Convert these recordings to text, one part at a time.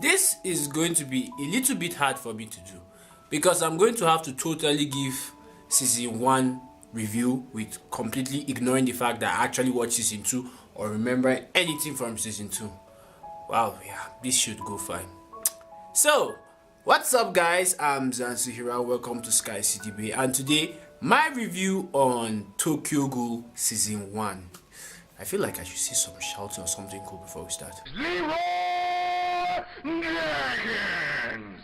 This is going to be a little bit hard for me to do because I'm going to have to totally give season 1 review with completely ignoring the fact that I actually watched season 2 or remember anything from season 2. Wow, yeah, this should go fine. So, what's up guys? I'm Zansuhira, welcome to Sky City Bay, and today my review on Tokyo Ghoul season 1. I feel like I should see some shouting or something cool before we start. Dragons!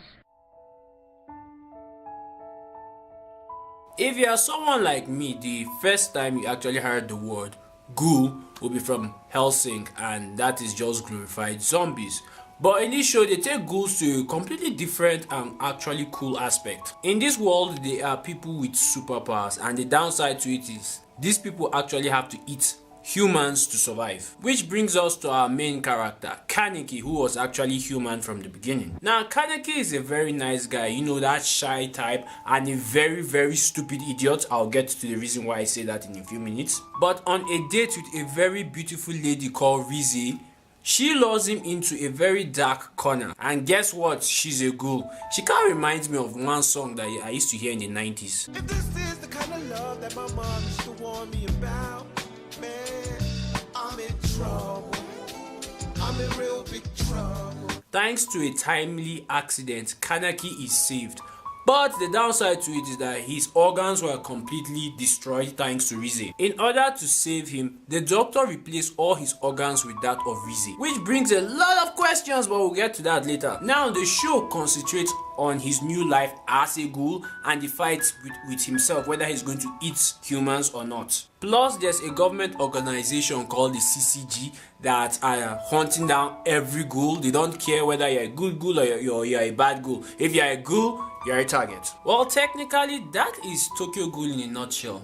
If you are someone like me, the first time you actually heard the word ghoul will be from Helsing, and that is just glorified zombies. But in this show, they take ghouls to a completely different and actually cool aspect. In this world, they are people with superpowers, and the downside to it is these people actually have to eat humans to survive. Which brings us to our main character, Kaneki, who was actually human from the beginning. Now, Kaneki is a very nice guy, you know, that shy type, and a very stupid idiot. I'll get to the reason why I say that in a few minutes. But on a date with a very beautiful lady called Rize, she lures him into a very dark corner, and guess what? She's a ghoul. She kind of reminds me of one song that I used to hear in the 90s. If this is the kind of love that my mom used to warn me about, man, I'm in trouble. I'm in real big trouble. Thanks to a timely accident, Kaneki is saved. But the downside to it is that his organs were completely destroyed thanks to Rize. In order to save him, the doctor replaced all his organs with that of Rize, which brings a lot of questions, but we'll get to that later. Now, the show concentrates on his new life as a ghoul and the fight with himself, whether he's going to eat humans or not. Plus, there's a government organization called the CCG that are hunting down every ghoul. They don't care whether you're a good ghoul or you're a bad ghoul. If you're a ghoul, you're a target. Well, technically, that is Tokyo Ghoul in a nutshell.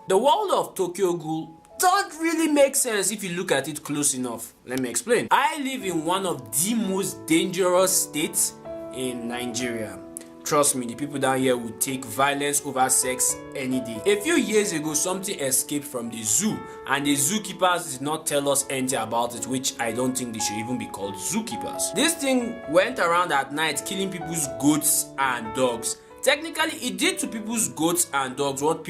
The world of Tokyo Ghoul don't really make sense if you look at it close enough. Let me explain. I live in one of the most dangerous states in Nigeria. Trust me, the people down here would take violence over sex any day. A few years ago, something escaped from the zoo, and the zookeepers did not tell us anything about it, which I don't think they should even be called zookeepers. This thing went around at night killing people's goats and dogs. Technically, it did to people's goats and dogs what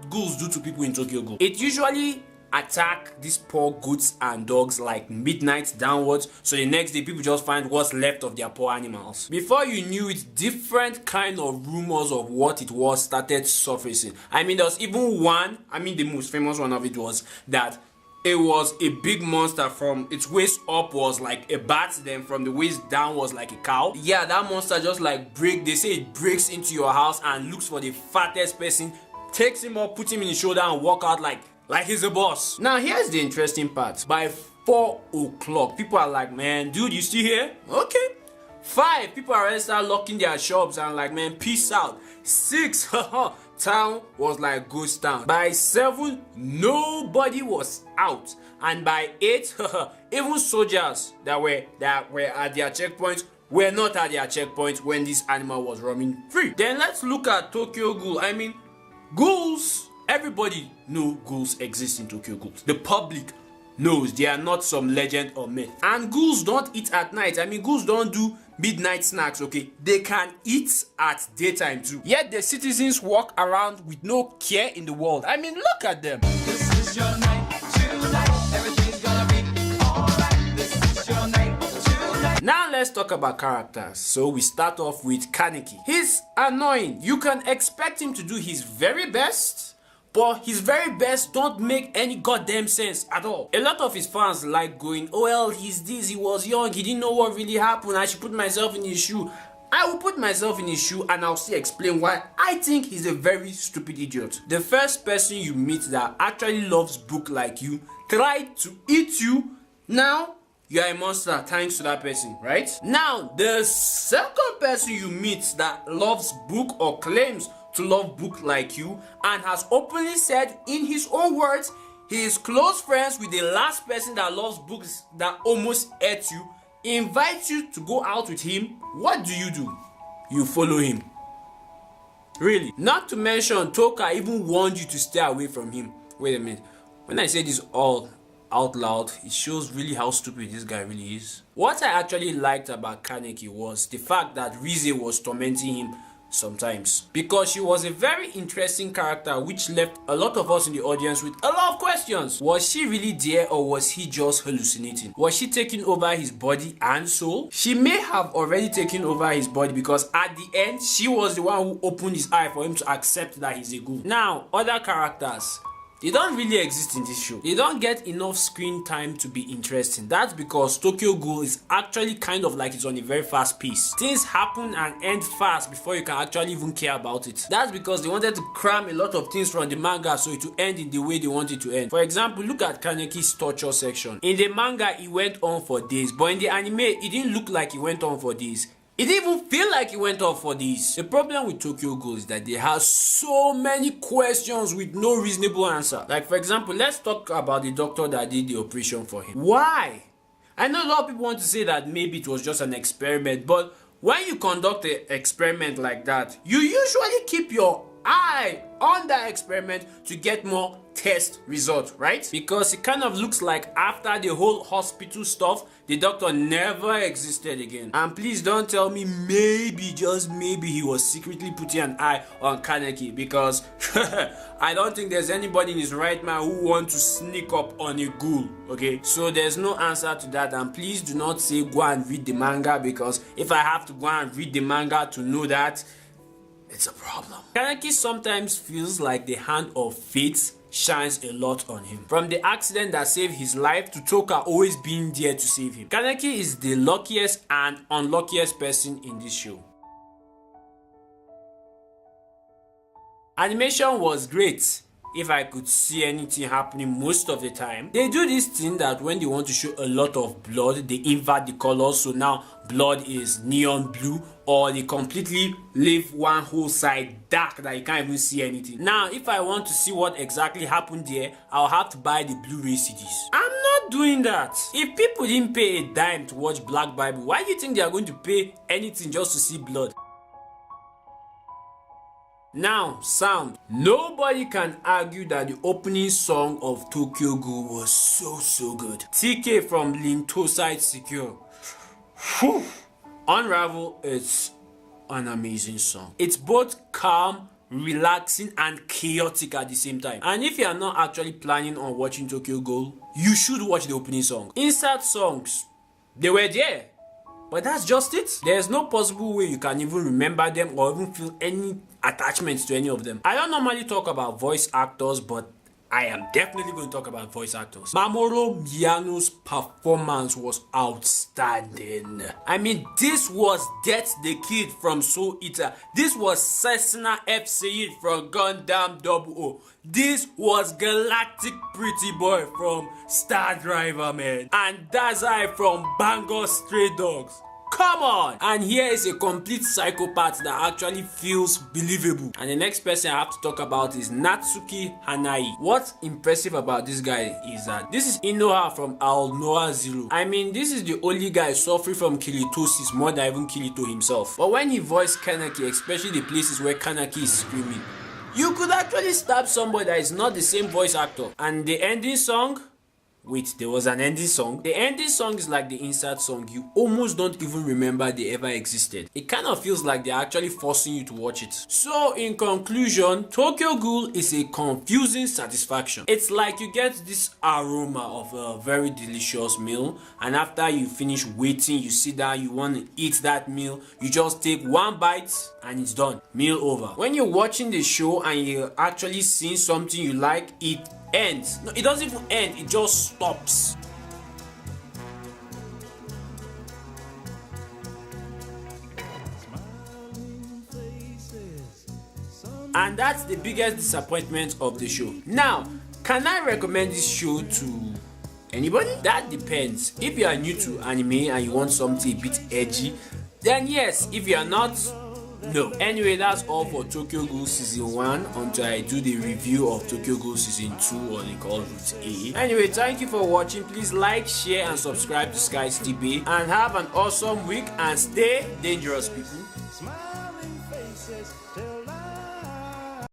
ghouls do to people in Tokyo Ghoul. It usually attack these poor goats and dogs like midnight downwards, so the next day people just find what's left of their poor animals. Before you knew it, different kind of rumors of what it was started surfacing. I mean, there was even one, the most famous one of it was that it was a big monster. From its waist up was like a bat, then from the waist down was like a cow. Yeah, that monster just like they say it breaks into your house and looks for the fattest person, takes him up, puts him in his shoulder and walk out like he's a boss. Now here's the interesting part. By 4 o'clock, people are like, man, dude, you still here? Okay. 5, people are already start locking their shops and like, man, peace out. 6, town was like ghost town. By 7, nobody was out. And by 8, even soldiers that were at their checkpoints were not at their checkpoints when this animal was roaming free. Then let's look at Tokyo Ghoul. Ghouls. Everybody knows ghouls exist in Tokyo Ghoul. The public knows they are not some legend or myth. And ghouls don't eat at night. Ghouls don't do midnight snacks, okay? They can eat at daytime too. Yet the citizens walk around with no care in the world. Look at them. This is your night tonight. Everything's gonna be alright. This is your night tonight. Now let's talk about characters. So we start off with Kaneki. He's annoying. You can expect him to do his very best, but his very best don't make any goddamn sense at all. A lot of his fans like going, oh well, he's this, he was young, he didn't know what really happened, I should put myself in his shoe. I will put myself in his shoe and I'll still explain why I think he's a very stupid idiot. The first person you meet that actually loves book like you tried to eat you. Now you are a monster thanks to that person, right? Now the second person you meet that loves book or claims to love book like you and has openly said in his own words he is close friends with the last person that loves books that almost ate you, invites you to go out with him, what do? You follow him. Really? Not to mention Toka even warned you to stay away from him. Wait a minute. When I say this all, out loud, it shows really how stupid this guy really is. What I actually liked about Kaneki was the fact that Rize was tormenting him sometimes, because she was a very interesting character which left a lot of us in the audience with a lot of questions. Was she really there, or was he just hallucinating? Was she taking over his body and soul? She may have already taken over his body, because at the end she was the one who opened his eye for him to accept that he's a ghoul. Now, other characters, they don't really exist in this show. They don't get enough screen time to be interesting. That's because Tokyo Ghoul is actually kind of like it's on a very fast pace. Things happen and end fast before you can actually even care about it. That's because they wanted to cram a lot of things from the manga so it will end in the way they want it to end. For example, look at Kaneki's torture section. In the manga, it went on for days, but in the anime, it didn't look like it went on for days. It didn't even feel like it went off for this. The problem with Tokyo Ghoul is that they have so many questions with no reasonable answer. Like, for example, let's talk about the doctor that did the operation for him. Why? I know a lot of people want to say that maybe it was just an experiment, but when you conduct an experiment like that, you usually keep your eye on that experiment to get more test results, right? Because it kind of looks like after the whole hospital stuff, the doctor never existed again. And please don't tell me maybe, just maybe, he was secretly putting an eye on Kaneki, because I don't think there's anybody in his right mind who wants to sneak up on a ghoul, okay? So there's no answer to that, and please do not say go and read the manga, because if I have to go and read the manga to know that, it's a problem. Kaneki sometimes feels like the hand of fate shines a lot on him. From the accident that saved his life to Toka always being there to save him. Kaneki is the luckiest and unluckiest person in this show. Animation was great. If I could see anything happening most of the time. They do this thing that when they want to show a lot of blood, they invert the colors, so now blood is neon blue, or they completely leave one whole side dark that you can't even see anything. Now, if I want to see what exactly happened there, I'll have to buy the Blu-ray CDs. I'm not doing that. If people didn't pay a dime to watch Black Bible, why do you think they are going to pay anything just to see blood? Now, sound. Nobody can argue that the opening song of Tokyo Ghoul was so good. TK from Lintoside Secure. Whew. Unravel is an amazing song. It's both calm, relaxing, and chaotic at the same time. And if you are not actually planning on watching Tokyo Ghoul, you should watch the opening song. Insert songs, they were there, but that's just it. There's no possible way you can even remember them or even feel any attachments to any of them. I don't normally talk about voice actors, but I am definitely going to talk about voice actors. Mamoru Miyano's performance was outstanding. I mean, this was Death the Kid from Soul Eater. This was Cessna F. Sayid from Gundam 00. This was Galactic Pretty Boy from Star Driver, man. And Dazai from Bangor Stray Dogs. Come on! And here is a complete psychopath that actually feels believable. And the next person I have to talk about is Natsuki Hanai. What's impressive about this guy is that this is Inoha from Al Noah Zero. I mean, this is the only guy suffering from kilitosis more than even Kirito himself. But when he voiced Kaneki, especially the places where Kaneki is screaming, you could actually stab somebody that is not the same voice actor. And the ending song, wait, there was an ending song? The ending song is like the insert song. You almost don't even remember they ever existed. It kind of feels like they're actually forcing you to watch it. So in conclusion, Tokyo Ghoul is a confusing satisfaction. It's like you get this aroma of a very delicious meal, and after you finish waiting, you sit down, you want to eat that meal, you just take one bite and it's done. Meal over. When you're watching the show and you're actually seeing something you like, it ends. No, it doesn't even end, it just stops. And that's the biggest disappointment of the show. Now, can I recommend this show to anybody? That depends. If you are new to anime and you want something a bit edgy, then yes. If you are not, no. Anyway, that's all for Tokyo Ghoul Season 1 until I do the review of Tokyo Ghoul Season 2, or they call Root A. Anyway, thank you for watching. Please like, share, and subscribe to Sky's TV. And have an awesome week and stay dangerous, people.